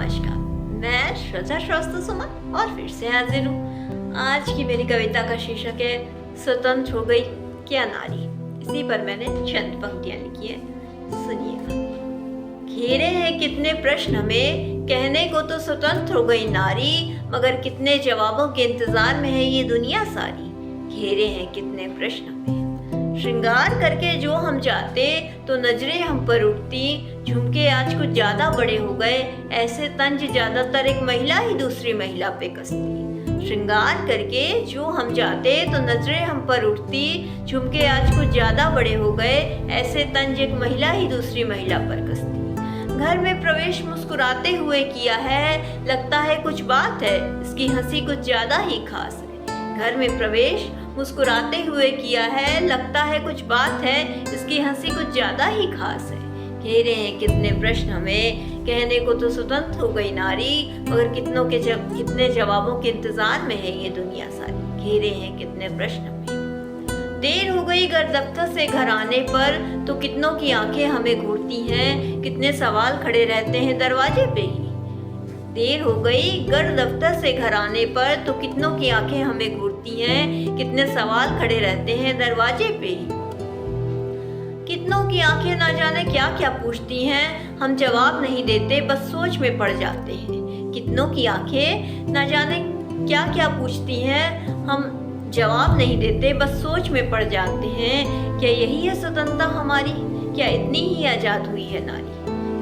नमस्कार, मैं श्रद्धा श्रीवास्तव सुमन और फिर से हाजिर हूँ। आज की मेरी कविता का शीर्षक है स्वतंत्र हो गई क्या नारी। इसी पर मैंने चंद पंक्तियां लिखी है, सुनिएगा। घेरे हैं कितने प्रश्न हमें, कहने को तो स्वतंत्र हो गई नारी, मगर कितने जवाबों के इंतजार में है ये दुनिया सारी। घेरे हैं कितने प्रश्न हमें, श्रृंगार करके जो हम जाते तो नजरें हम पर उठती, झुमके आज कुछ ज्यादा बड़े हो गए, ऐसे तंज ज्यादातर एक महिला ही दूसरी महिला पे कसती। श्रृंगार करके जो हम जाते तो नजरें हम पर उठती, झुमके आज कुछ ज्यादा बड़े हो गए, ऐसे तंज एक महिला ही दूसरी महिला पर कसती। घर में प्रवेश मुस्कुराते हुए किया है, लगता है कुछ बात है, इसकी हंसी कुछ ज्यादा ही खास है। घर में प्रवेश मुस्कुराते हुए किया है, लगता है कुछ बात है, इसकी हंसी कुछ ज्यादा ही खास है। घेरे हैं कितने प्रश्न हमें, कहने को तो स्वतंत्र हो गई नारी, मगर कितने जवाबों के इंतजार में है ये दुनिया सारी। घेरे हैं कितने प्रश्न हमें, देर हो गई घर दफ्तर से घर आने पर तो कितनों की आंखें हमें घूरती हैं, कितने सवाल खड़े रहते हैं दरवाजे पे ही। देर हो गई घर दफ्तर से घर आने पर तो कितनों की आंखें हमें घूरती हैं, कितने सवाल खड़े रहते हैं दरवाजे पे ही। कितनों की आंखें ना जाने क्या क्या पूछती हैं, हम जवाब नहीं देते बस सोच में पड़ जाते हैं। कितनों की आंखें ना जाने क्या क्या पूछती हैं, हम जवाब नहीं देते बस सोच में पड़ जाते हैं। क्या यही है स्वतंत्रता हमारी, क्या इतनी ही आजाद हुई है नारी।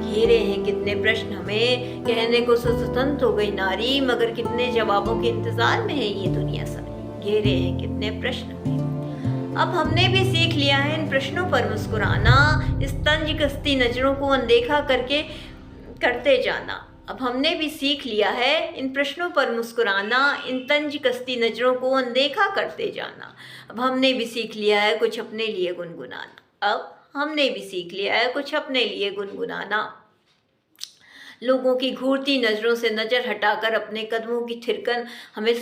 घेरे हैं कितने प्रश्न हमें, कहने को स्वतंत्र हो गई नारी, मगर कितने जवाबों के इंतजार में है ये दुनिया सारी। घेरे हैं कितने प्रश्न हमें, अब हमने भी सीख लिया है इन प्रश्नों पर मुस्कुराना, इस तंज कसती नजरों को अनदेखा करके करते जाना। अब हमने भी सीख लिया है इन प्रश्नों पर मुस्कुराना, इन तंज कसती नजरों को अनदेखा करते जाना। अब हमने भी सीख लिया है कुछ अपने लिए गुनगुनाना। अब हमने भी सीख लिया है कुछ अपने लिए गुनगुनाना। लोगों की घूरती नज़रों से नज़र हटाकर अपने कदमों की थिरकन हमें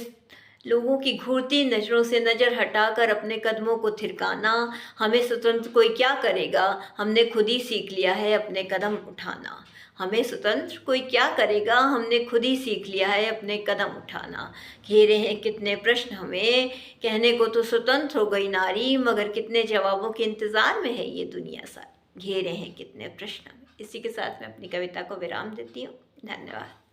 लोगों की घूरती नज़रों से नज़र हटाकर अपने कदमों को थिरकाना। हमें स्वतंत्र कोई क्या करेगा, हमने खुद ही सीख लिया है अपने कदम उठाना। हमें स्वतंत्र कोई क्या करेगा, हमने खुद ही सीख लिया है अपने कदम उठाना। घेरे हैं कितने प्रश्न हमें, कहने को तो स्वतंत्र हो गई नारी, मगर कितने जवाबों के इंतज़ार में है ये दुनिया सारी। घेरे हैं कितने प्रश्न हमें। इसी के साथ मैं अपनी कविता को विराम देती हूँ। धन्यवाद।